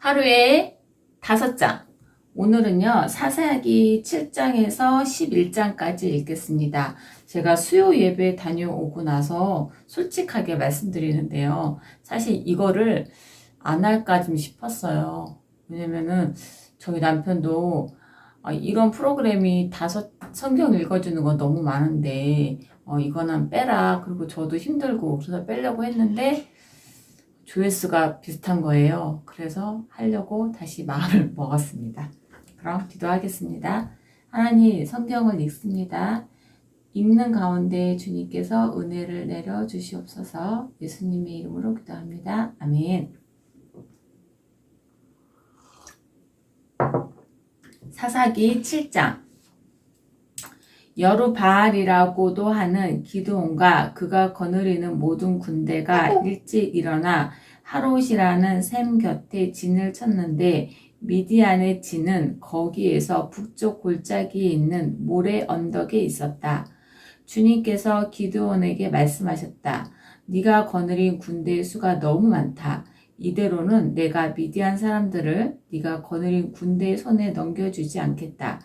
하루에 5장. 오늘은요, 사사기 7장에서 11장까지 읽겠습니다. 제가 수요 예배 다녀오고 나서 솔직하게 말씀드리는데요. 사실 이거를 안 할까 좀 싶었어요. 왜냐면은 저희 남편도 이런 프로그램이 성경 읽어주는 거 너무 많은데 이거는 빼라. 그리고 저도 힘들고 그래서 빼려고 했는데 조회수가 비슷한 거예요. 그래서 하려고 다시 마음을 먹었습니다. 그럼 기도하겠습니다. 하나님, 성경을 읽습니다. 읽는 가운데 주님께서 은혜를 내려 주시옵소서. 예수님의 이름으로 기도합니다. 아멘. 사사기 7장. 여루바알이라고도 하는 기드온과 그가 거느리는 모든 군대가 일찍 일어나 하롯이라는 샘 곁에 진을 쳤는데 미디안의 진은 거기에서 북쪽 골짜기에 있는 모래 언덕에 있었다. 주님께서 기드온에게 말씀하셨다. 네가 거느린 군대의 수가 너무 많다. 이대로는 내가 미디안 사람들을 네가 거느린 군대의 손에 넘겨주지 않겠다.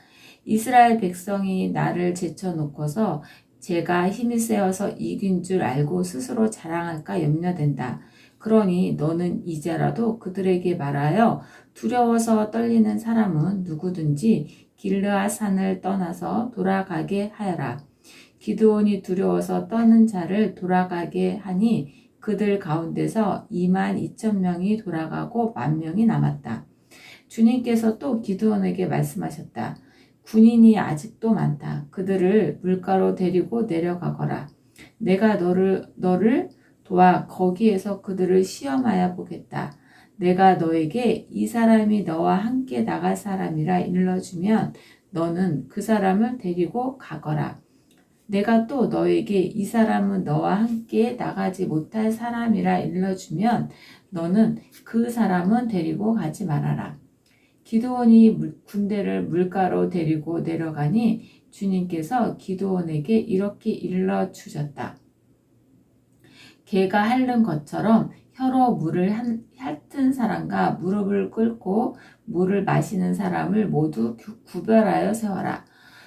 이스라엘 백성이 나를 제쳐놓고서 제가 힘이 세어서 이긴 줄 알고 스스로 자랑할까 염려된다. 그러니 너는 이제라도 그들에게 말하여 두려워서 떨리는 사람은 누구든지 길르앗 산을 떠나서 돌아가게 하여라. 기드온이 두려워서 떠는 자를 돌아가게 하니 그들 가운데서 22,000명이 돌아가고 10,000명이 남았다. 주님께서 또 기드온에게 말씀하셨다. 군인이 아직도 많다. 그들을 물가로 데리고 내려가거라. 내가 너를 도와 거기에서 그들을 시험하여 보겠다. 내가 너에게 이 사람이 너와 함께 나갈 사람이라 일러주면 너는 그 사람을 데리고 가거라. 내가 또 너에게 이 사람은 너와 함께 나가지 못할 사람이라 일러주면 너는 그 사람은 데리고 가지 말아라. 기드온이 군대를 물가로 데리고 내려가니 주님께서 기드온에게 이렇게 일러주셨다. 개가 핥는 것처럼 혀로 물을 핥은 사람과 무릎을 꿇고 물을 마시는 사람을 모두 구별하여 세워라.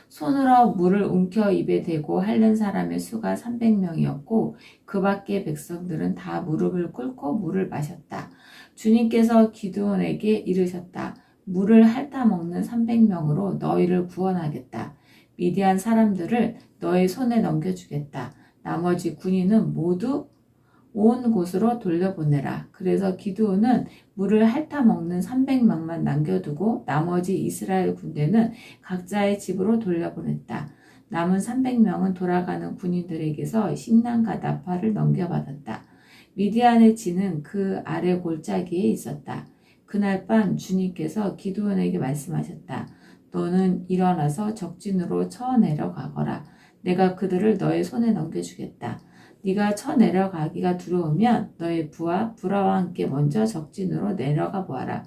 손으로 물을 움켜 입에 대고 핥는 사람의 수가 300명이었고 그 밖의 백성들은 다 무릎을 꿇고 물을 마셨다. 주님께서 기드온에게 이르셨다. 물을 핥아 먹는 300명으로 너희를 구원하겠다. 미디안 사람들을 너희 손에 넘겨주겠다. 나머지 군인은 모두 온 곳으로 돌려보내라. 그래서 기드온은 물을 핥아 먹는 300명만 남겨두고 나머지 이스라엘 군대는 각자의 집으로 돌려보냈다. 남은 300명은 돌아가는 군인들에게서 식량과 나팔을 넘겨받았다. 미디안의 진은 그 아래 골짜기에 있었다. 그날 밤 주님께서 기드온에게 말씀하셨다. 너는 일어나서 적진으로 쳐내려가거라. 내가 그들을 너의 손에 넘겨주겠다. 네가 쳐내려가기가 두려우면 너의 부하 브라와 함께 먼저 적진으로 내려가 보아라.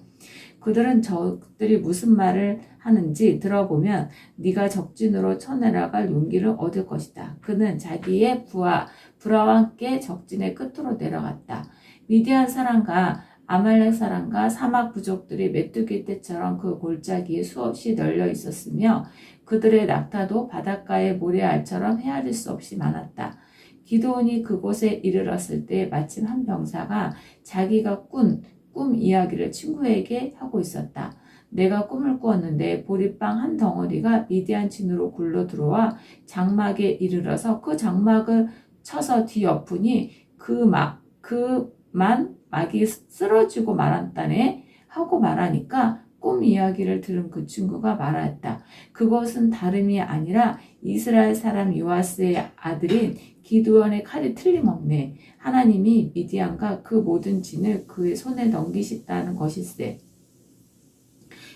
그들은 적들이 무슨 말을 하는지 들어보면 네가 적진으로 쳐내려갈 용기를 얻을 것이다. 그는 자기의 부하 브라와 함께 적진의 끝으로 내려갔다. 미디안 사람과 아말렉 사람과 사막 부족들이 메뚜기 떼처럼 그 골짜기에 수없이 널려 있었으며 그들의 낙타도 바닷가의 모래알처럼 헤아릴 수 없이 많았다. 기드온이 그곳에 이르렀을 때 마침 한 병사가 자기가 꾼 꿈 이야기를 친구에게 하고 있었다. 내가 꿈을 꾸었는데 보리빵 한 덩어리가 미디안 진으로 굴러 들어와 장막에 이르러서 그 장막을 쳐서 뒤엎으니 그만 막이 쓰러지고 말았다네 하고 말하니까 꿈 이야기를 들은 그 친구가 말하였다. 그것은 다름이 아니라 이스라엘 사람 요아스의 아들인 기드온의 칼이 틀림없네. 하나님이 미디안과 그 모든 진을 그의 손에 넘기셨다는 것일세.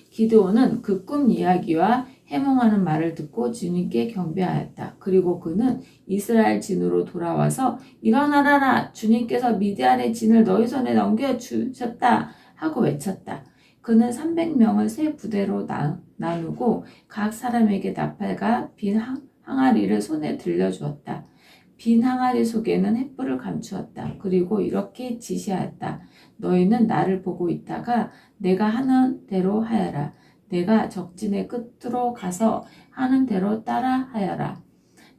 기드온은 그 꿈 이야기와 해몽하는 말을 듣고 주님께 경배하였다. 그리고 그는 이스라엘 진으로 돌아와서 일어나라, 주님께서 미디안의 진을 너희 손에 넘겨주셨다 하고 외쳤다. 그는 300명을 세 부대로 나누고 각 사람에게 나팔과 빈 항아리를 손에 들려주었다. 빈 항아리 속에는 횃불을 감추었다. 그리고 이렇게 지시하였다. 너희는 나를 보고 있다가 내가 하는 대로 하여라. 내가 적진의 끝으로 가서 하는 대로 따라 하여라.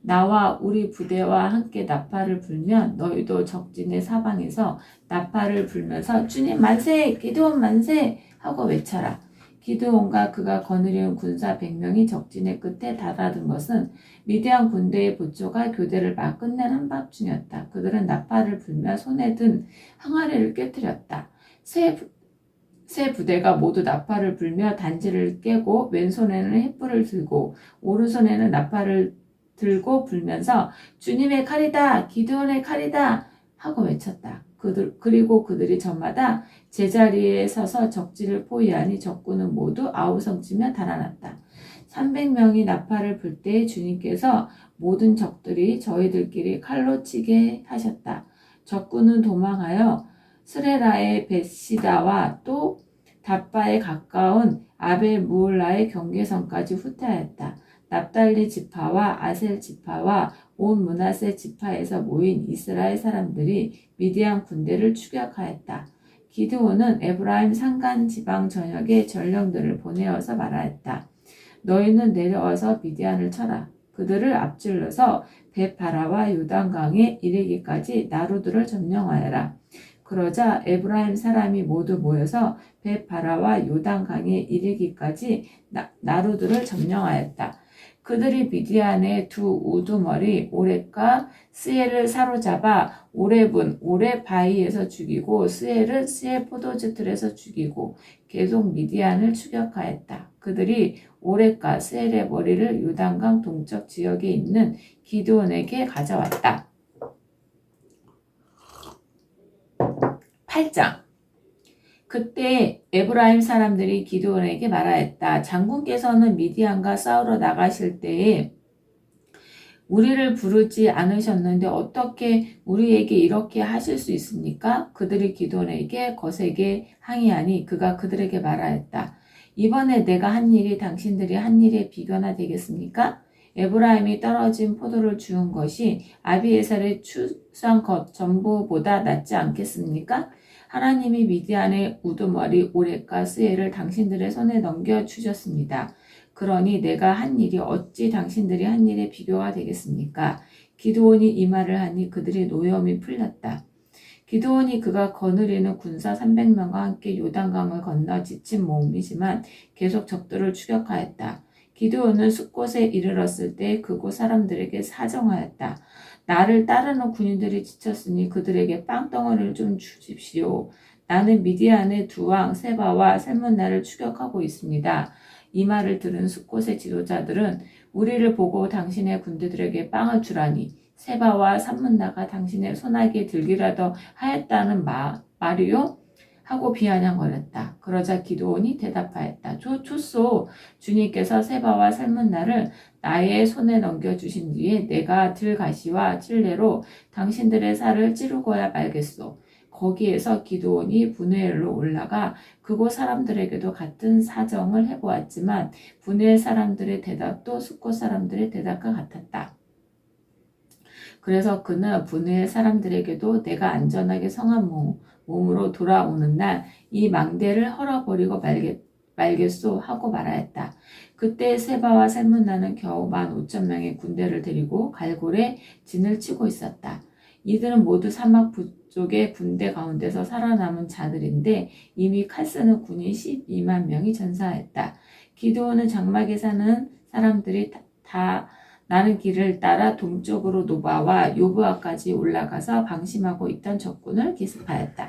나와 우리 부대와 함께 나팔을 불면 너희도 적진의 사방에서 나팔을 불면서 주님 만세! 기드온 만세! 하고 외쳐라. 기드온과 그가 거느리는 군사 100명이 적진의 끝에 달아든 것은 미디안 군대의 부초가 교대를 막 끝낸 한밤중이었다. 그들은 나팔을 불며 손에 든 항아리를 깨뜨렸다. 세 부대가 모두 나팔을 불며 단지를 깨고 왼손에는 횃불을 들고 오른손에는 나팔을 들고 불면서 주님의 칼이다! 기드온의 칼이다! 하고 외쳤다. 그리고 그들이 저마다 제자리에 서서 적진을 포위하니 적군은 모두 아우성치며 달아났다. 300명이 나팔을 불 때 주님께서 모든 적들이 저희들끼리 칼로 치게 하셨다. 적군은 도망하여 스레라의 벳시다와 또 답바에 가까운 아벨 무올라의 경계선까지 후퇴하였다. 납달리 지파와 아셀 지파와 온 므낫세 지파에서 모인 이스라엘 사람들이 미디안 군대를 추격하였다. 기드온은 에브라임 산간 지방 전역에 전령들을 보내어서 말하였다. 너희는 내려와서 미디안을 쳐라. 그들을 앞질러서 벳바라와 요단강에 이르기까지 나루들을 점령하여라. 그러자 에브라임 사람이 모두 모여서 벳바라와 요단강에 이르기까지 나루들을 점령하였다. 그들이 미디안의 두 우두머리 오렙과 스엘을 사로잡아 오렙은 오렙 바위에서 죽이고 스엘은 스엘 포도주 틀에서 죽이고 계속 미디안을 추격하였다. 그들이 오렙과 스엘의 머리를 요단강 동쪽 지역에 있는 기드온에게 가져왔다. 8장. 그때 에브라임 사람들이 기드온에게 말하였다. 장군께서는 미디안과 싸우러 나가실 때에 우리를 부르지 않으셨는데 어떻게 우리에게 이렇게 하실 수 있습니까? 그들이 기드온에게 거세게 항의하니 그가 그들에게 말하였다. 이번에 내가 한 일이 당신들이 한 일에 비교나 되겠습니까? 에브라임이 떨어진 포도를 주운 것이 아비에셀의 추수한 것 전부보다 낫지 않겠습니까? 하나님이 미디안의 우두머리 오렙과 스엘을 당신들의 손에 넘겨주셨습니다. 그러니 내가 한 일이 어찌 당신들이 한 일에 비교가 되겠습니까? 기드온이 이 말을 하니 그들의 노여움이 풀렸다. 기드온이 그가 거느리는 군사 300명과 함께 요단강을 건너 지친 몸이지만 계속 적들을 추격하였다. 기드온은 숫곳에 이르렀을 때 그곳 사람들에게 사정하였다. 나를 따르는 군인들이 지쳤으니 그들에게 빵덩어리를 좀 주십시오. 나는 미디안의 두 왕 세바와 살문나를 추격하고 있습니다. 이 말을 들은 숫곳의 지도자들은 우리를 보고 당신의 군대들에게 빵을 주라니 세바와 살문나가 당신의 손아귀에 들기라도 하였다는 말이요? 하고 비아냥거렸다. 그러자 기드온이 대답하였다. 좋소. 주님께서 세바와 살문나를 나의 손에 넘겨주신 뒤에 내가 들가시와 찔레로 당신들의 살을 찌르고야 말겠소. 거기에서 기드온이 브누엘로 올라가 그곳 사람들에게도 같은 사정을 해보았지만 브누엘 사람들의 대답도 숫곳 사람들의 대답과 같았다. 그래서 그는 브누엘 사람들에게도 내가 안전하게 성한 몸으로 돌아오는 날 이 망대를 헐어버리고 말겠소 하고 말하였다. 그때 세바와 살문나는 겨우 15,000명의 군대를 데리고 갈골에 진을 치고 있었다. 이들은 모두 사막 북쪽의 군대 가운데서 살아남은 자들인데 이미 칼 쓰는 군인 12만 명이 전사했다. 기드온은 장막에 사는 사람들이 다 나는 길을 따라 동쪽으로 노바와 요브아까지 올라가서 방심하고 있던 적군을 기습하였다.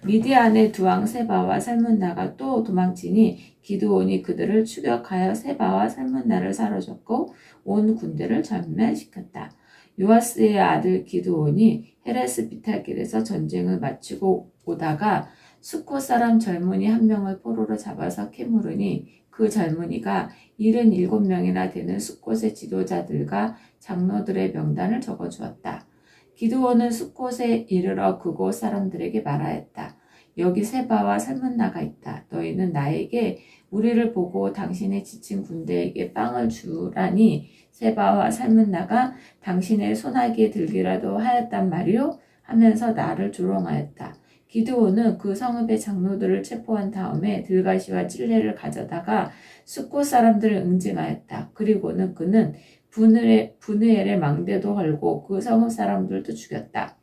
미디안의 두 왕 세바와 살문나가 또 도망치니 기드온이 그들을 추격하여 세바와 살문나를 사로잡고 온 군대를 전멸시켰다. 요아스의 아들 기드온이 헤레스 비탈길에서 전쟁을 마치고 오다가 수코 사람 젊은이 한 명을 포로로 잡아서 캐물으니 그 젊은이가 77명이나 되는 숫곳의 지도자들과 장로들의 명단을 적어주었다. 기드온은 숫곳에 이르러 그곳 사람들에게 말하였다. 여기 세바와 살문나가 있다. 너희는 나에게 우리를 보고 당신의 지친 군대에게 빵을 주라니 세바와 살문나가 당신의 손아귀에 들기라도 하였단 말이요 하면서 나를 조롱하였다. 기드온은 그 성읍의 장로들을 체포한 다음에 들가시와 찔레를 가져다가 숫곳 사람들을 응징하였다. 그리고는 그는 브느엘의 망대도 헐고 그 성읍 사람들도 죽였다.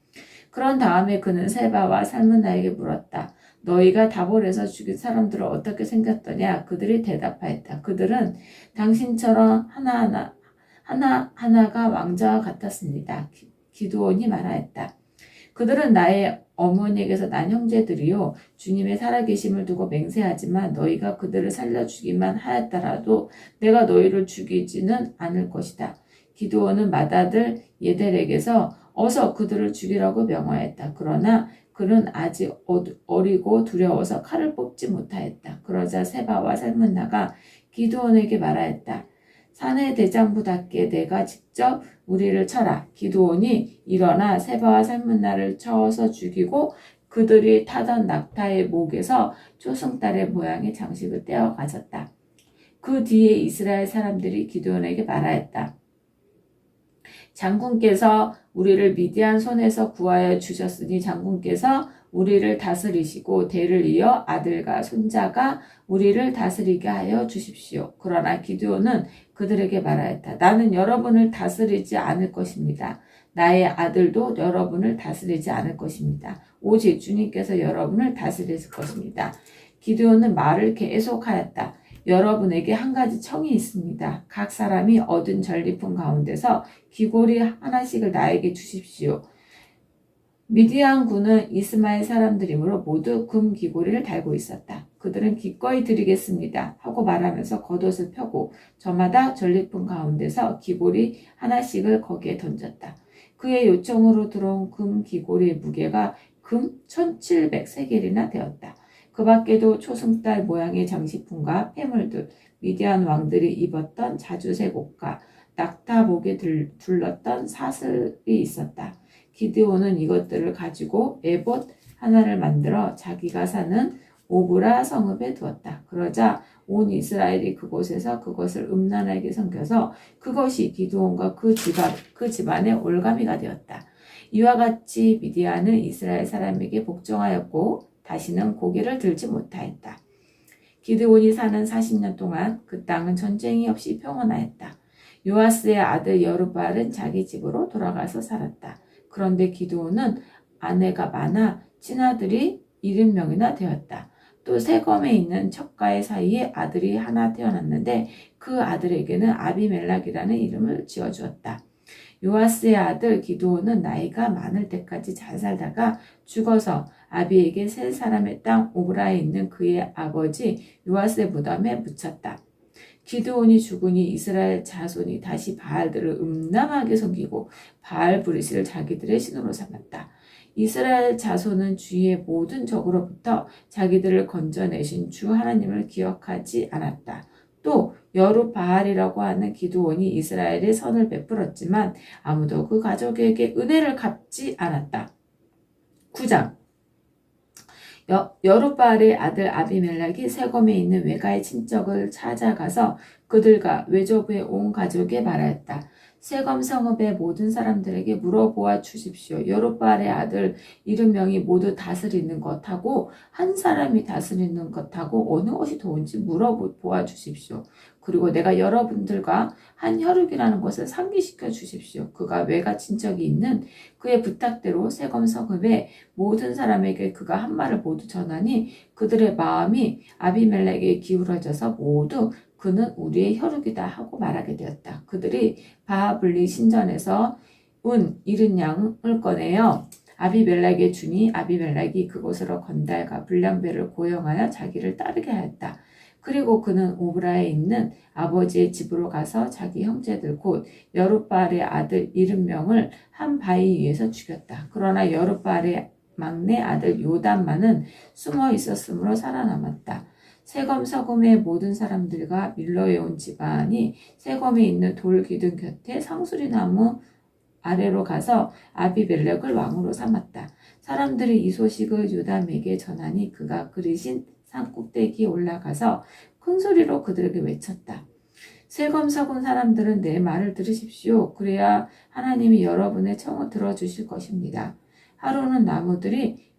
그런 다음에 그는 세바와 살문나에게 물었다. 너희가 다볼에서 죽인 사람들은 어떻게 생겼더냐? 그들이 대답하였다. 그들은 당신처럼 하나하나가 왕자와 같았습니다. 기드온이 말하였다. 그들은 나의 어머니에게서 난 형제들이요 주님의 살아계심을 두고 맹세하지만 너희가 그들을 살려 주기만 하였더라도 내가 너희를 죽이지는 않을 것이다. 기드온은 맏아들 예델에게서 어서 그들을 죽이라고 명하였다. 그러나 그는 아직 어리고 두려워서 칼을 뽑지 못하였다. 그러자 세바와 살문나가 기드온에게 말하였다. 사내 대장부답게 내가 직접 우리를 쳐라. 기드온이 일어나 세바와 살문나를 쳐서 죽이고 그들이 타던 낙타의 목에서 초승달의 모양의 장식을 떼어 가졌다. 그 뒤에 이스라엘 사람들이 기드온에게 말하였다. 장군께서 우리를 미디안 손에서 구하여 주셨으니 장군께서 우리를 다스리시고 대를 이어 아들과 손자가 우리를 다스리게 하여 주십시오. 그러나 기드온은 그들에게 말하였다. 나는 여러분을 다스리지 않을 것입니다. 나의 아들도 여러분을 다스리지 않을 것입니다. 오직 주님께서 여러분을 다스리실 것입니다. 기드온은 말을 계속하였다. 여러분에게 한 가지 청이 있습니다. 각 사람이 얻은 전리품 가운데서 귀고리 하나씩을 나에게 주십시오. 미디안 군은 이스마엘 사람들이므로 모두 금 귀고리를 달고 있었다. 그들은 기꺼이 드리겠습니다 하고 말하면서 겉옷을 펴고 저마다 전리품 가운데서 귀고리 하나씩을 거기에 던졌다. 그의 요청으로 들어온 금 귀고리의 무게가 금 1700세겔이나 되었다. 그 밖에도 초승달 모양의 장식품과 폐물들, 미디안 왕들이 입었던 자주색 옷과 낙타복에 둘렀던 사슬이 있었다. 기드온은 이것들을 가지고 에봇 하나를 만들어 자기가 사는 오브라 성읍에 두었다. 그러자 온 이스라엘이 그곳에서 그것을 음란하게 섬겨서 그것이 기드온과 그 집안의 올가미가 되었다. 이와 같이 미디안은 이스라엘 사람에게 복종하였고 다시는 고개를 들지 못하였다. 기드온이 사는 40년 동안 그 땅은 전쟁이 없이 평온하였다. 요아스의 아들 여룹바알은 자기 집으로 돌아가서 살았다. 그런데 기드온은 아내가 많아 친아들이 70명이나 되었다. 또 세검에 있는 척가의 사이에 아들이 하나 태어났는데 그 아들에게는 아비멜락이라는 이름을 지어주었다. 요아스의 아들 기드온은 나이가 많을 때까지 잘 살다가 죽어서 아비에게 세 사람의 땅 오브라에 있는 그의 아버지 요아스의 무덤에 묻혔다. 기드온이 죽으니 이스라엘 자손이 다시 바알들을 음란하게 섬기고 바알 브리스를 자기들의 신으로 삼았다. 이스라엘 자손은 주의 모든 적으로부터 자기들을 건져내신 주 하나님을 기억하지 않았다. 또 여룹바알이라고 하는 기드온이 이스라엘에 선을 베풀었지만 아무도 그 가족에게 은혜를 갚지 않았다. 9장 여룹바알의 아들 아비멜렉이 세검에 있는 외가의 친척을 찾아가서 그들과 외조부의 온 가족에 말하였다. 세검 성읍의 모든 사람들에게 물어보아 주십시오. 여룹바알의 아들 70명이 모두 다스리는 것하고 한 사람이 다스리는 것하고 어느 것이 좋은지 물어보아 주십시오. 그리고 내가 여러분들과 한 혈육이라는 것을 상기시켜 주십시오. 그가 외가 친척이 있는 그의 부탁대로 세검 성읍의 모든 사람에게 그가 한 말을 모두 전하니 그들의 마음이 아비멜렉에게 기울어져서 모두 그는 우리의 혈육이다 하고 말하게 되었다. 그들이 바하블리 신전에서 운 70양을 꺼내어 아비멜렉에 주니 아비멜렉이 그곳으로 건달과 불량배를 고용하여 자기를 따르게 하였다. 그리고 그는 오브라에 있는 아버지의 집으로 가서 자기 형제들 곧 여룹바알의 아들 70명을 한 바위 위에서 죽였다. 그러나 여룹바알의 막내 아들 요담만은 숨어 있었으므로 살아남았다. 세검 서금의 모든 사람들과 밀로에 온 집안이 세검에 있는 돌 기둥 곁에 상수리나무 아래로 가서 아비멜렉을 왕으로 삼았다. 사람들이 이 소식을 요담에게 전하니 그가 그리신 산 꼭대기에 올라가서 큰 소리로 그들에게 외쳤다. 세검서금 사람들은 내 말을 들으십시오. 그래야 하나님이 여러분의 청을 들어주실 것입니다. 하루는 나무들이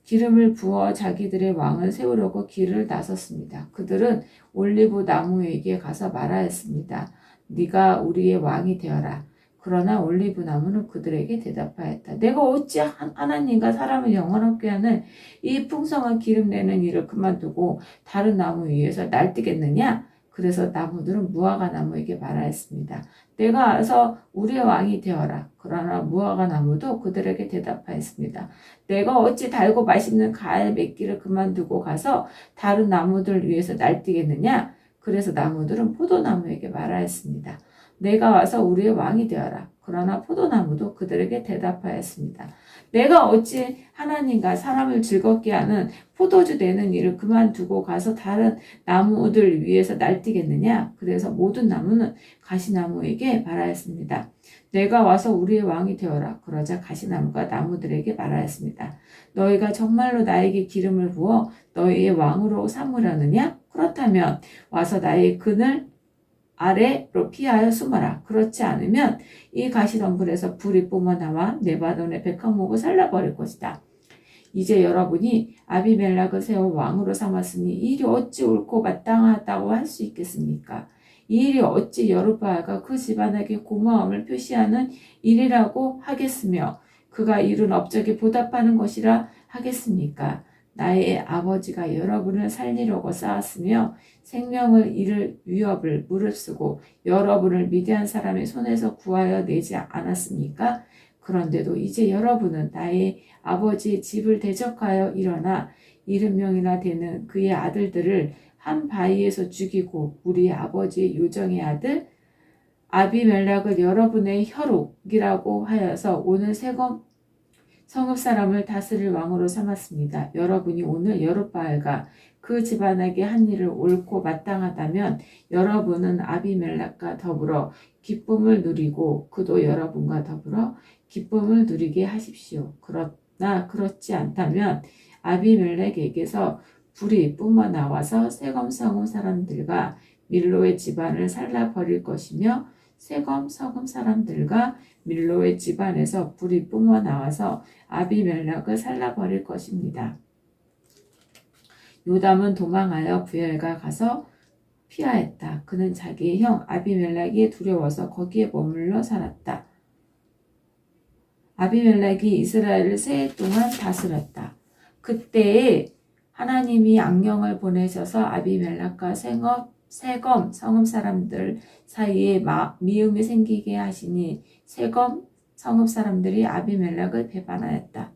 기름을 부어 자기들의 왕을 세우려고 길을 나섰습니다. 그들은 올리브 나무에게 가서 말하였습니다. 네가 우리의 왕이 되어라. 그러나 올리브 나무는 그들에게 대답하였다. 내가 어찌 하나님과 사람을 영원롭게 하는 이 풍성한 기름 내는 일을 그만두고 다른 나무 위에서 날뛰겠느냐? 그래서 나무들은 무화과 나무에게 말하였습니다. 내가 와서 우리의 왕이 되어라. 그러나 무화과 나무도 그들에게 대답하였습니다. 내가 어찌 달고 맛있는 과일 맺기를 그만두고 가서 다른 나무들 위해서 날뛰겠느냐? 그래서 나무들은 포도나무에게 말하였습니다. 내가 와서 우리의 왕이 되어라. 그러나 포도나무도 그들에게 대답하였습니다. 내가 어찌 하나님과 사람을 즐겁게 하는 포도주 내는 일을 그만두고 가서 다른 나무들 위해서 날뛰겠느냐? 그래서 모든 나무는 가시나무에게 말하였습니다. 내가 와서 우리의 왕이 되어라. 그러자 가시나무가 나무들에게 말하였습니다. 너희가 정말로 나에게 기름을 부어 너희의 왕으로 삼으려느냐? 그렇다면 와서 나의 그늘 아래로 피하여 숨어라. 그렇지 않으면 이 가시덤불에서 불이 뿜어나와 네바논의 백합목을 살라버릴 것이다. 이제 여러분이 아비멜렉을 세워 왕으로 삼았으니 이 일이 어찌 옳고 마땅하다고 할 수 있겠습니까? 이 일이 어찌 여루바알과 그 집안에게 고마움을 표시하는 일이라고 하겠으며 그가 이룬 업적에 보답하는 것이라 하겠습니까? 나의 아버지가 여러분을 살리려고 싸웠으며 생명을 잃을 위협을 무릅쓰고 여러분을 미디안 사람의 손에서 구하여 내지 않았습니까? 그런데도 이제 여러분은 나의 아버지의 집을 대적하여 일어나 70명이나 되는 그의 아들들을 한 바위에서 죽이고 우리 아버지의 요정의 아들 아비멜렉을 여러분의 혈육이라고 하여서 오늘 세검 성읍 사람을 다스릴 왕으로 삼았습니다. 여러분이 오늘 여룻바알과 그 집안에게 한 일을 옳고 마땅하다면 여러분은 아비멜렉과 더불어 기쁨을 누리고 그도 여러분과 더불어 기쁨을 누리게 하십시오. 그러나 그렇지 않다면 아비멜렉에게서 불이 뿜어 나와서 세검 성읍 사람들과 밀로의 집안을 살라버릴 것이며 세검 성읍 사람들과 밀로의 집안에서 불이 뿜어 나와서 아비멜렉을 살라버릴 것입니다. 요담은 도망하여 부엘가 가서 피하였다. 그는 자기의 형 아비멜렉이 두려워서 거기에 머물러 살았다. 아비멜렉이 이스라엘을 세 해 동안 다스렸다. 그때에 하나님이 악령을 보내셔서 아비멜렉과 세검 성읍 사람들 사이에 미움이 생기게 하시니 세검 성읍 사람들이 아비멜렉을 배반하였다.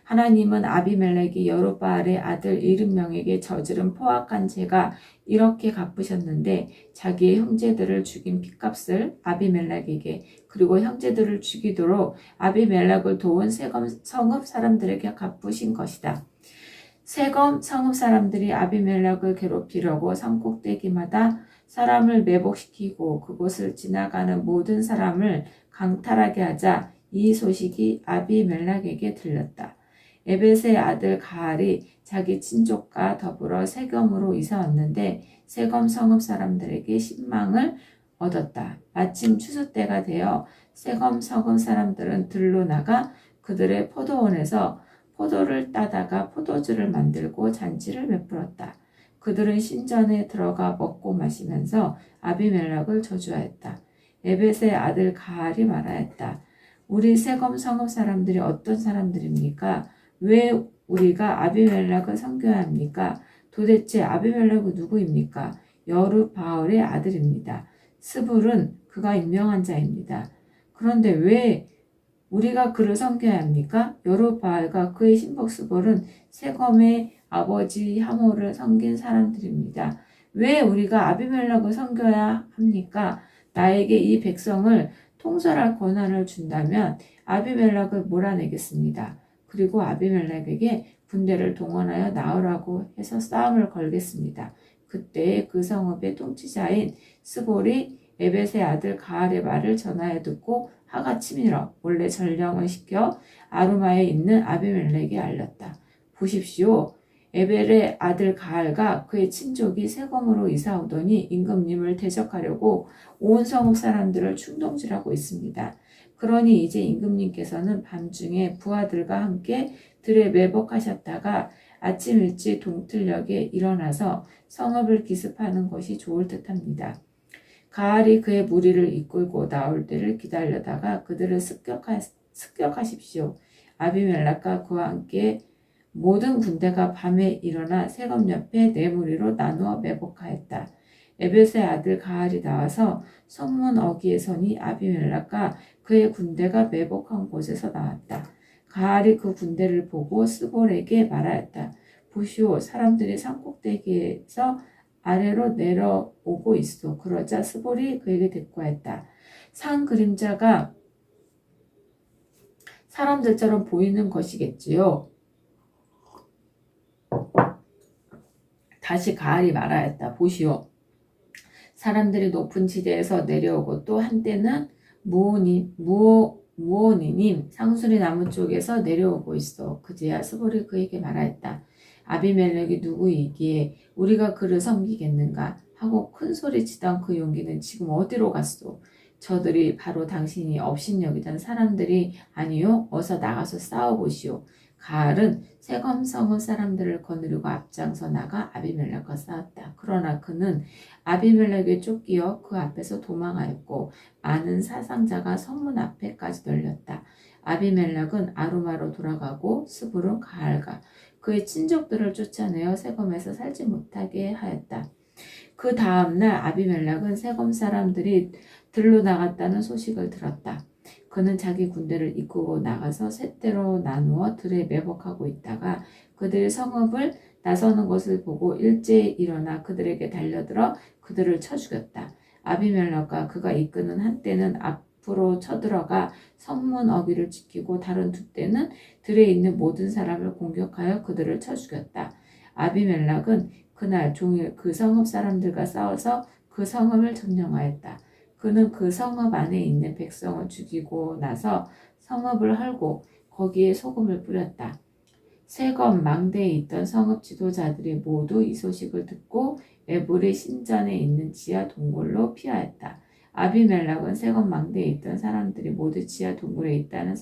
하나님은 아비멜렉이 여룻바알의 아들 70명에게 저지른 포악한 죄가 이렇게 갚으셨는데 자기의 형제들을 죽인 핏값을 아비멜렉에게 그리고 형제들을 죽이도록 아비멜렉을 도운 세검 성읍 사람들에게 갚으신 것이다. 세검 성읍 사람들이 아비멜렉을 괴롭히려고 산꼭대기마다 사람을 매복시키고 그곳을 지나가는 모든 사람을 강탈하게 하자 이 소식이 아비멜렉에게 들렸다. 에벳의 아들 가알이 자기 친족과 더불어 세검으로 이사 왔는데 세검 성읍 사람들에게 신망을 얻었다. 마침 추수 때가 되어 세검 성읍 사람들은 들로 나가 그들의 포도원에서 포도를 따다가 포도주를 만들고 잔치를 베풀었다. 그들은 신전에 들어가 먹고 마시면서 아비멜렉을 저주하였다. 에벳의 아들 가알이 말하였다. 우리 세검 성읍 사람들이 어떤 사람들입니까? 왜 우리가 아비멜렉을 섬겨야 합니까? 도대체 아비멜렉은 누구입니까? 여룻바알의 아들입니다. 스불은 그가 임명한 자입니다. 그런데 왜 우리가 그를 섬겨야 합니까? 여룻바알과 그의 신복 스불은 세검의 아버지 하모를 섬긴 사람들입니다. 왜 우리가 아비멜렉을 섬겨야 합니까? 나에게 이 백성을 통솔할 권한을 준다면 아비멜렉을 몰아내겠습니다. 그리고 아비멜렉에게 군대를 동원하여 나으라고 해서 싸움을 걸겠습니다. 그때 그 성읍의 통치자인 스볼이 에벳의 아들 가알의 말을 전하여 듣고 하가 치밀어 몰래 전령을 시켜 아루마에 있는 아비멜렉에 알렸다. 보십시오. 에벨의 아들 가알과 그의 친족이 세검으로 이사 오더니 임금님을 대적하려고 온 성읍 사람들을 충동질하고 있습니다. 그러니 이제 임금님께서는 밤중에 부하들과 함께 들에 매복하셨다가 아침 일찍 동틀녘에 일어나서 성읍을 기습하는 것이 좋을 듯합니다. 가알이 그의 무리를 이끌고 나올 때를 기다려다가 그들을 습격하십시오. 아비멜렉과 그와 함께 모든 군대가 밤에 일어나 세검 옆에 네 무리로 나누어 매복하였다. 에벳의 아들 가알이 나와서 성문 어귀에 서니 아비멜렉과 그의 군대가 매복한 곳에서 나왔다. 가알이 그 군대를 보고 스볼에게 말하였다. 보시오, 사람들이 산꼭대기에서 아래로 내려오고 있어. 그러자 스볼이 그에게 대꾸하였다. 산 그림자가 사람들처럼 보이는 것이겠지요. 다시 가알이 말하였다. 보시오. 사람들이 높은 지대에서 내려오고 또 한때는 무오니님 상수리 나무 쪽에서 내려오고 있어. 그제야 스볼이 그에게 말하였다. 아비멜렉이 누구이기에 우리가 그를 섬기겠는가 하고 큰 소리 치던 그 용기는 지금 어디로 갔소? 저들이 바로 당신이 업신여기던 사람들이 아니요. 어서 나가서 싸워보시오. 가알은 세검 성읍 사람들을 거느리고 앞장서 나가 아비멜렉과 싸웠다. 그러나 그는 아비멜렉에 쫓기어 그 앞에서 도망하였고 많은 사상자가 성문 앞에까지 널렸다. 아비멜렉은 아루마로 돌아가고 스불은 가알과 그의 친족들을 쫓아내어 세검에서 살지 못하게 하였다. 그 다음날 아비멜렉은 세검 사람들이 들로 나갔다는 소식을 들었다. 그는 자기 군대를 이끌고 나가서 셋대로 나누어 들에 매복하고 있다가 그들이 성읍을 나서는 것을 보고 일제히 일어나 그들에게 달려들어 그들을 쳐 죽였다. 아비멜렉과 그가 이끄는 한 떼는 앞으로 쳐들어가 성문 어귀를 지키고 다른 두 떼는 들에 있는 모든 사람을 공격하여 그들을 쳐 죽였다. 아비멜렉은 그날 종일 그 성읍 사람들과 싸워서 그 성읍을 점령하였다. 그는 그 성읍 안에 있는 백성을 죽이고 나서 성읍을 헐고 거기에 소금을 뿌렸다. 세검 망대에 있던 성읍 지도자들이 모두 이 소식을 듣고 에볼의 신전에 있는 지하 동굴로 피하였다. 아비멜렉은 세검 망대에 있던 사람들이 모두 지하 동굴에 있다는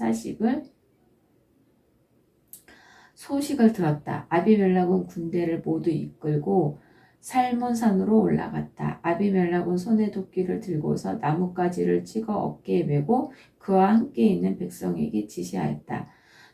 소식을 들었다. 아비멜렉은 군대를 모두 이끌고 살몬산으로 올라갔다. 아비멜렉은 손에 도끼를 들고서 나뭇가지를 찍어 어깨에 메고 그와 함께 있는 백성에게 지시하였다.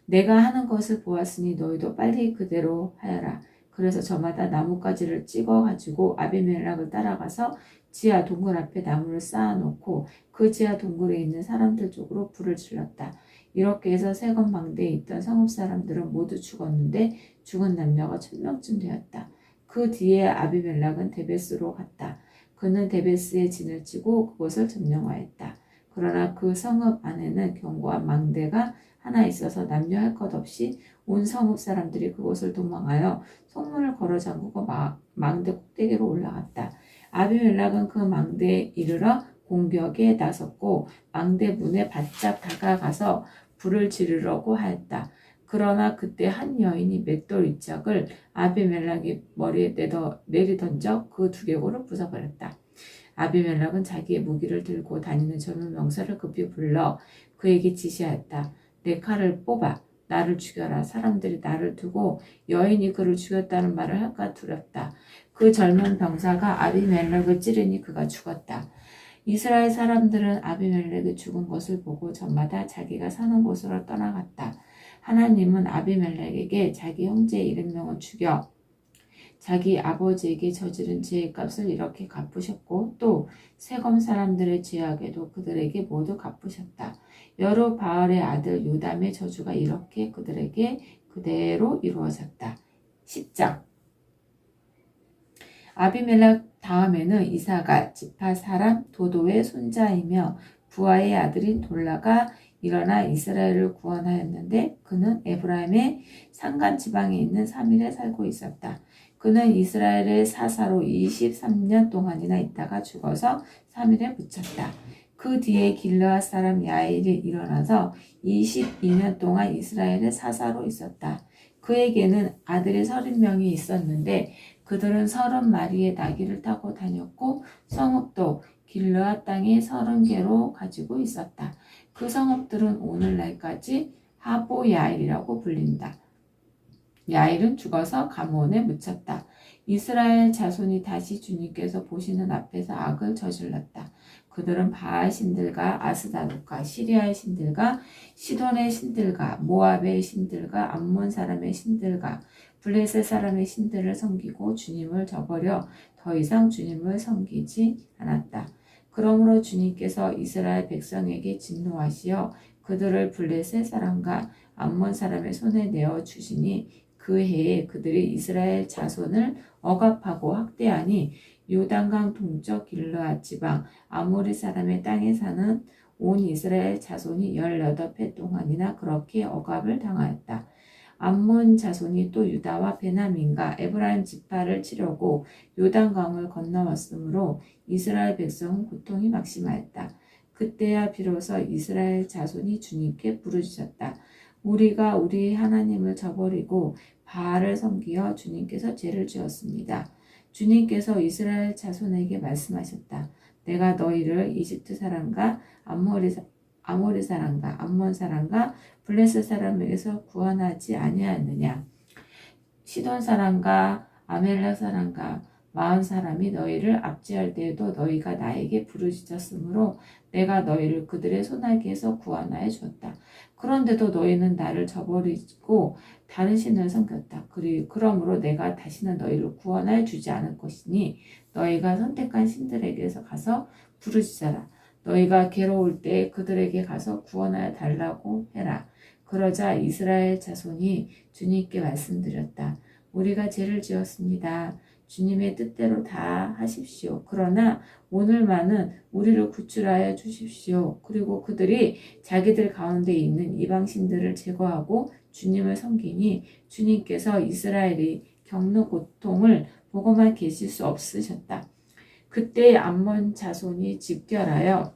내가 하는 것을 보았으니 너희도 빨리 그대로 하여라. 그래서 저마다 나뭇가지를 찍어 가지고 아비멜렉을 따라가서 지하 동굴 앞에 나무를 쌓아놓고 그 지하 동굴에 있는 사람들 쪽으로 불을 질렀다. 이렇게 해서 세검 망대에 있던 성읍 사람들은 모두 죽었는데 죽은 남녀가 1000명쯤 되었다. 그 뒤에 아비멜렉은 데베스로 갔다. 그는 데베스에 진을 치고 그곳을 점령하였다. 그러나 그 성읍 안에는 견고한 망대가 하나 있어서 남녀 할 것 없이 온 성읍 사람들이 그곳을 도망하여 성문을 걸어 잠그고 망대 꼭대기로 올라갔다. 아비멜렉은 그 망대에 이르러 공격에 나섰고 망대 문에 바짝 다가가서 불을 지르려고 하였다. 그러나 그때 한 여인이 맷돌 이짝을 아비멜렉의 머리에 내리던져 그 두개골을 부숴버렸다. 아비멜렉은 자기의 무기를 들고 다니는 젊은 명사를 급히 불러 그에게 지시하였다. 내 칼을 뽑아 나를 죽여라. 사람들이 나를 두고 여인이 그를 죽였다는 말을 할까 두렵다. 그 젊은 병사가 아비멜렉을 찌르니 그가 죽었다. 이스라엘 사람들은 아비멜렉이 죽은 것을 보고 저마다 자기가 사는 곳으로 떠나갔다. 하나님은 아비멜렉에게 자기 형제 7명을 죽여 자기 아버지에게 저지른 죄의 값을 이렇게 갚으셨고 또 세검 사람들의 죄악에도 그들에게 모두 갚으셨다. 여루바알의 아들 요담의 저주가 이렇게 그들에게 그대로 이루어졌다. 10장 아비멜렉 다음에는 이사가 지파 사람 도도의 손자이며 부하의 아들인 돌라가 일어나 이스라엘을 구원하였는데 그는 에브라임의 산간 지방에 있는 사밀에 살고 있었다. 그는 이스라엘의 사사로 23년 동안이나 있다가 죽어서 3일에 묻혔다. 그 뒤에 길르앗 사람 야일이 일어나서 22년 동안 이스라엘의 사사로 있었다. 그에게는 아들이 30명이 있었는데 그들은 30마리의 나귀를 타고 다녔고 성읍도 길르앗 땅에 30개로 가지고 있었다. 그 성읍들은 오늘날까지 하보 야일이라고 불린다. 야일은 죽어서 가므온에 묻혔다. 이스라엘 자손이 다시 주님께서 보시는 앞에서 악을 저질렀다. 그들은 바알 신들과 아스다롯과 시리아의 신들과 시돈의 신들과 모압의 신들과 암몬 사람의 신들과 블레셋 사람의 신들을 섬기고 주님을 저버려 더 이상 주님을 섬기지 않았다. 그러므로 주님께서 이스라엘 백성에게 진노하시어 그들을 블레셋 사람과 암몬 사람의 손에 내어 주시니 그 해에 그들이 이스라엘 자손을 억압하고 학대하니 요단강 동쪽 길르앗 지방 아모리 사람의 땅에 사는 온 이스라엘 자손이 18해 동안이나 그렇게 억압을 당하였다. 암몬 자손이 또 유다와 베냐민과 에브라임 지파를 치려고 요단강을 건너왔으므로 이스라엘 백성은 고통이 막심하였다. 그때야 비로소 이스라엘 자손이 주님께 부르짖었다. 우리가 우리 하나님을 저버리고 바알을 섬기어 주님께서 죄를 지었습니다. 주님께서 이스라엘 자손에게 말씀하셨다. 내가 너희를 이집트 사람과 아모리 사람과 암몬 사람과 블레셋 사람에게서 구원하지 아니하였느냐. 시돈 사람과 아멜렉 사람과 마흔 사람이 너희를 압제할 때에도 너희가 나에게 부르짖었으므로 내가 너희를 그들의 손아귀에서 구원하여 주었다. 그런데도 너희는 나를 저버리고 다른 신을 섬겼다. 그러므로 내가 다시는 너희를 구원하여 주지 않을 것이니 너희가 선택한 신들에게서 가서 부르짖어라. 너희가 괴로울 때 그들에게 가서 구원하여 달라고 해라. 그러자 이스라엘 자손이 주님께 말씀드렸다. 우리가 죄를 지었습니다. 주님의 뜻대로 다 하십시오. 그러나 오늘만은 우리를 구출하여 주십시오. 그리고 그들이 자기들 가운데 있는 이방신들을 제거하고 주님을 섬기니 주님께서 이스라엘이 겪는 고통을 보고만 계실 수 없으셨다. 그때 암몬 자손이 집결하여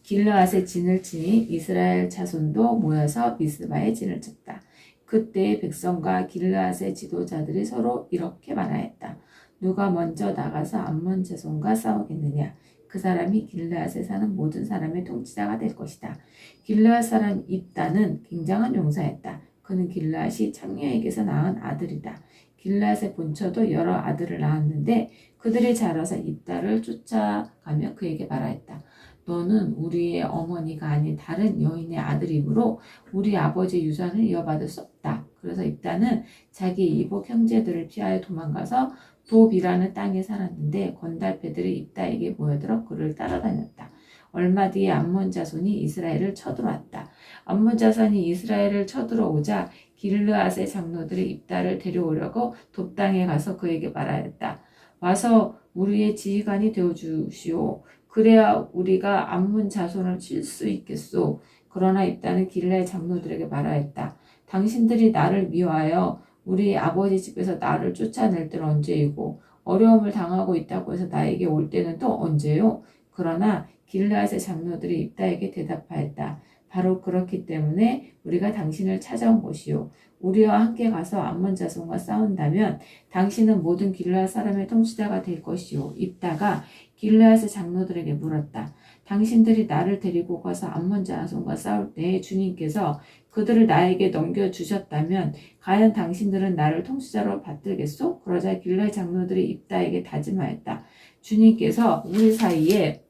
길르앗에 진을 치니 이스라엘 자손도 모여서 미스바에 진을 쳤다. 그때 백성과 길르앗의 지도자들이 서로 이렇게 말하였다. 누가 먼저 나가서 암몬 자손과 싸우겠느냐. 그 사람이 길르앗에 사는 모든 사람의 통치자가 될 것이다. 길르앗 사람 입다는 굉장한 용사였다. 그는 길르앗이 창녀에게서 낳은 아들이다. 길르앗의 본처도 여러 아들을 낳았는데 그들이 자라서 입다를 쫓아가며 그에게 말하였다. 너는 우리의 어머니가 아닌 다른 여인의 아들이므로 우리 아버지의 유산을 이어받을 수 없다. 그래서 입다는 자기 이복 형제들을 피하여 도망가서 도비라는 땅에 살았는데 건달패들이 입다에게 모여들어 그를 따라다녔다. 얼마 뒤에 암몬 자손이 이스라엘을 쳐들어왔다. 암몬 자손이 이스라엘을 쳐들어오자 길르앗의 장로들이 입다를 데려오려고 돕당에 가서 그에게 말하였다. 와서 우리의 지휘관이 되어주시오. 그래야 우리가 암몬 자손을 칠 수 있겠소. 그러나 입다는 길르앗 장로들에게 말하였다. 당신들이 나를 미워하여 우리 아버지 집에서 나를 쫓아낼 때는 언제이고 어려움을 당하고 있다고 해서 나에게 올 때는 또 언제요? 그러나 길르앗의 장로들이 입다에게 대답하였다. 바로 그렇기 때문에 우리가 당신을 찾아온 것이요. 우리와 함께 가서 암몬 자손과 싸운다면 당신은 모든 길르앗 사람의 통치자가 될 것이요. 입다가 길르앗의 장로들에게 물었다. 당신들이 나를 데리고 가서 암몬 자손과 싸울 때 주님께서 그들을 나에게 넘겨주셨다면 과연 당신들은 나를 통치자로 받들겠소? 그러자 길르앗 장로들이 입다에게 다짐하였다. 주님께서 우리 사이에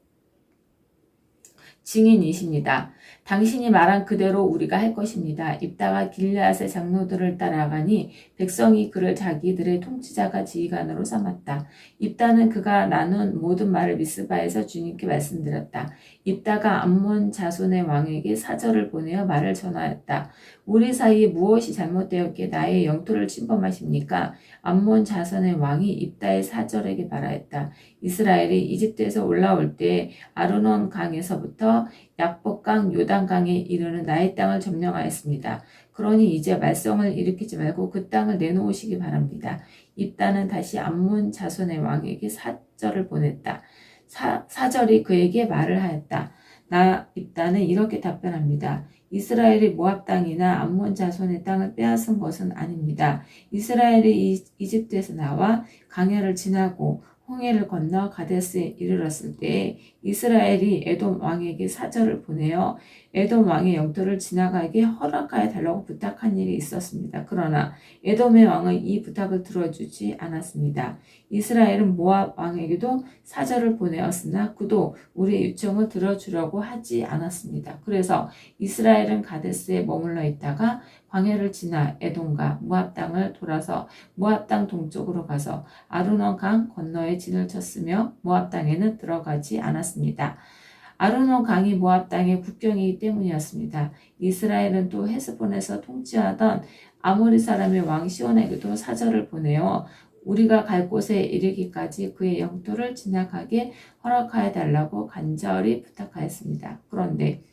증인이십니다. 당신이 말한 그대로 우리가 할 것입니다. 입다가 길르앗의 장로들을 따라가니 백성이 그를 자기들의 통치자가 지휘관으로 삼았다. 입다는 그가 나눈 모든 말을 미스바에서 주님께 말씀드렸다. 입다가 암몬 자손의 왕에게 사절을 보내어 말을 전하였다. 우리 사이에 무엇이 잘못되었기에 나의 영토를 침범하십니까? 암몬 자손의 왕이 입다의 사절에게 말하였다. 이스라엘이 이집트에서 올라올 때 아르논 강에서부터 약복강 요단강에 이르는 나의 땅을 점령하였습니다. 그러니 이제 말썽을 일으키지 말고 그 땅을 내놓으시기 바랍니다. 입다는 다시 암몬 자손의 왕에게 사절을 보냈다. 사절이 그에게 말을 하였다. 입다는 이렇게 답변합니다. 이스라엘이 모압 땅이나 암몬 자손의 땅을 빼앗은 것은 아닙니다. 이스라엘이 이집트에서 나와 강야를 지나고 홍해를 건너 가데스에 이르렀을 때 이스라엘이 에돔 왕에게 사절을 보내어 에돔 왕의 영토를 지나가게 허락하여 달라고 부탁한 일이 있었습니다. 그러나 에돔의 왕은 이 부탁을 들어주지 않았습니다. 이스라엘은 모압 왕에게도 사절을 보내었으나 그도 우리의 요청을 들어주려고 하지 않았습니다. 그래서 이스라엘은 가데스에 머물러 있다가 광야를 지나 에돔과 모압 땅을 돌아서 모압 땅 동쪽으로 가서 아르논 강 건너에 진을 쳤으며 모압 땅에는 들어가지 않았습니다. 아르논 강이 모압 땅의 국경이기 때문이었습니다. 이스라엘은 또 헤스본에서 통치하던 아모리 사람의 왕 시온에게도 사절을 보내어 우리가 갈 곳에 이르기까지 그의 영토를 지나가게 허락하여 달라고 간절히 부탁하였습니다. 그런데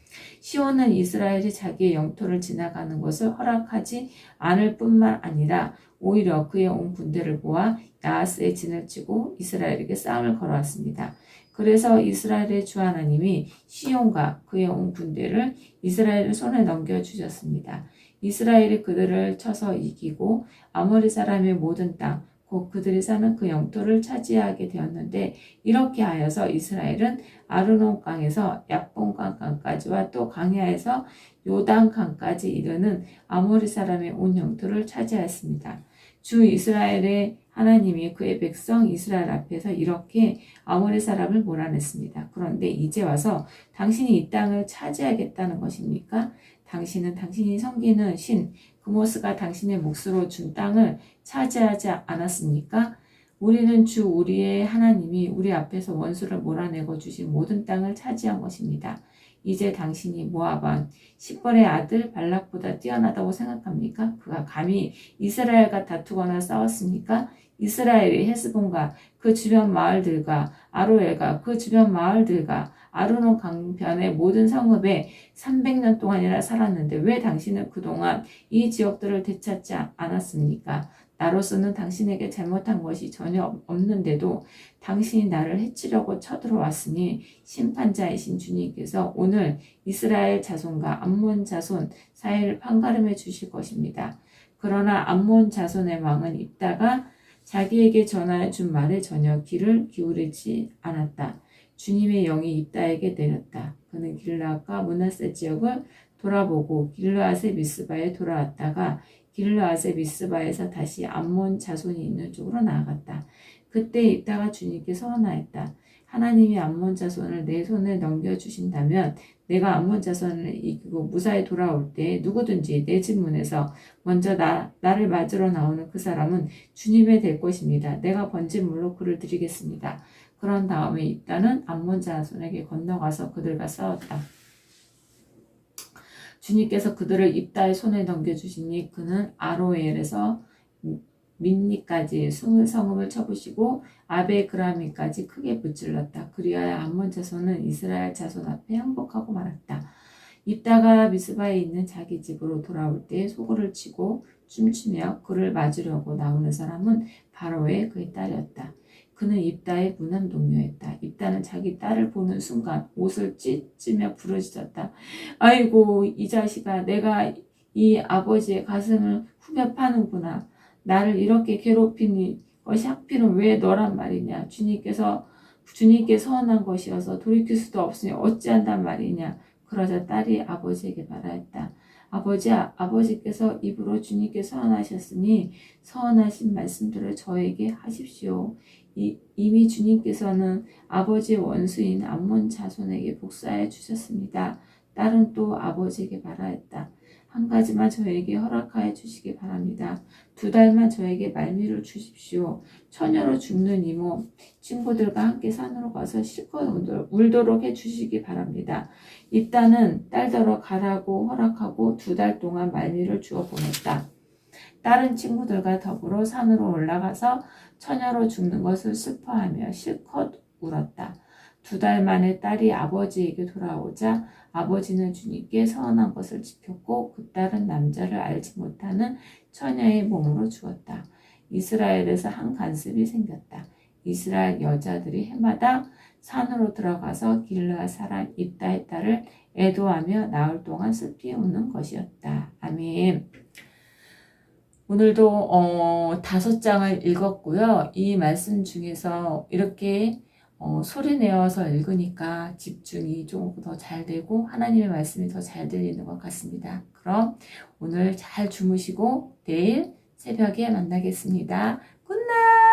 시온은 이스라엘이 자기의 영토를 지나가는 것을 허락하지 않을 뿐만 아니라 오히려 그의 온 군대를 모아 야하스에 진을 치고 이스라엘에게 싸움을 걸어왔습니다. 그래서 이스라엘의 주 하나님이 시온과 그의 온 군대를 이스라엘의 손에 넘겨주셨습니다. 이스라엘이 그들을 쳐서 이기고 아모리 사람의 모든 땅, 곧 그들이 사는 그 영토를 차지하게 되었는데 이렇게 하여서 이스라엘은 아르논 강에서 약본강 강까지와 또 강야에서 요단 강까지 이르는 아모리 사람의 온 영토를 차지하였습니다. 주 이스라엘의 하나님이 그의 백성 이스라엘 앞에서 이렇게 아모리 사람을 몰아냈습니다. 그런데 이제 와서 당신이 이 땅을 차지하겠다는 것입니까? 당신은 당신이 섬기는 신 그모스가 당신의 몫으로 준 땅을 차지하지 않았습니까? 우리는 주 우리의 하나님이 우리 앞에서 원수를 몰아내고 주신 모든 땅을 차지한 것입니다. 이제 당신이 모압 왕 십벌의 아들 발락보다 뛰어나다고 생각합니까? 그가 감히 이스라엘과 다투거나 싸웠습니까? 이스라엘이 헤스본과 그 주변 마을들과 아로엘과 그 주변 마을들과 아르논 강변의 모든 성읍에 300년 동안이나 살았는데 왜 당신은 그동안 이 지역들을 되찾지 않았습니까? 나로서는 당신에게 잘못한 것이 전혀 없는데도 당신이 나를 해치려고 쳐들어왔으니 심판자이신 주님께서 오늘 이스라엘 자손과 암몬 자손 사이를 판가름해 주실 것입니다. 그러나 암몬 자손의 왕은 입다가 자기에게 전하여 준 말에 전혀 귀를 기울이지 않았다. 주님의 영이 입다에게 내렸다. 그는 길르앗과 므낫세 지역을 돌아보고 길르앗의 미스바에 돌아왔다가 길르앗의 미스바에서 다시 암몬 자손이 있는 쪽으로 나아갔다. 그때 입다가 주님께 서원하였다. 하나님이 암몬 자손을 내 손에 넘겨주신다면 내가 암몬 자손을 이기고 무사히 돌아올 때 누구든지 내 집 문에서 먼저 나를 맞으러 나오는 그 사람은 주님의 될 것입니다. 내가 번진 물로 그를 드리겠습니다. 그런 다음에 입다는 암몬 자손에게 건너가서 그들과 싸웠다. 주님께서 그들을 입다의 손에 넘겨주시니 그는 아로엘에서 민니까지 20성읍을 쳐부시고 아베그라미까지 크게 무찔렀다. 그리하여 암몬 자손은 이스라엘 자손 앞에 항복하고 말았다. 입다가 미스바에 있는 자기 집으로 돌아올 때 소고를 치고 춤추며 그를 맞으려고 나오는 사람은 바로의 그의 딸이었다. 그는 입다의 무난 동료였다. 입다는 자기 딸을 보는 순간 옷을 찢으며 부르짖었다. 아이고 이 자식아, 내가 이 아버지의 가슴을 후벼 파는구나. 나를 이렇게 괴롭히니 것이 하필은 왜 너란 말이냐. 주님께 서원한 것이어서 돌이킬 수도 없으니 어찌한단 말이냐. 그러자 딸이 아버지에게 말하였다. 아버지께서 입으로 주님께 서원하셨으니 서원하신 말씀들을 저에게 하십시오. 이미 주님께서는 아버지의 원수인 암몬 자손에게 복수하여 주셨습니다. 딸은 또 아버지에게 말하였다. 한 가지만 저에게 허락하여 주시기 바랍니다. 2달만 저에게 말미를 주십시오. 처녀로 죽는 이모 친구들과 함께 산으로 가서 실컷 울도록 해주시기 바랍니다. 입다는 딸더러 가라고 허락하고 2달 동안 말미를 주어 보냈다. 다른 친구들과 더불어 산으로 올라가서 처녀로 죽는 것을 슬퍼하며 실컷 울었다. 2달 만에 딸이 아버지에게 돌아오자 아버지는 주님께 서운한 것을 지켰고 그 딸은 남자를 알지 못하는 처녀의 몸으로 죽었다. 이스라엘에서 한 간습이 생겼다. 이스라엘 여자들이 해마다 산으로 들어가서 길르앗 사람 입다의 딸을 애도하며 나흘 동안 슬피 우는 것이었다. 아멘. 오늘도 5장을 읽었고요. 이 말씀 중에서 이렇게 소리 내어서 읽으니까 집중이 조금 더 잘 되고 하나님의 말씀이 더 잘 들리는 것 같습니다. 그럼 오늘 잘 주무시고 내일 새벽에 만나겠습니다. 굿나잇!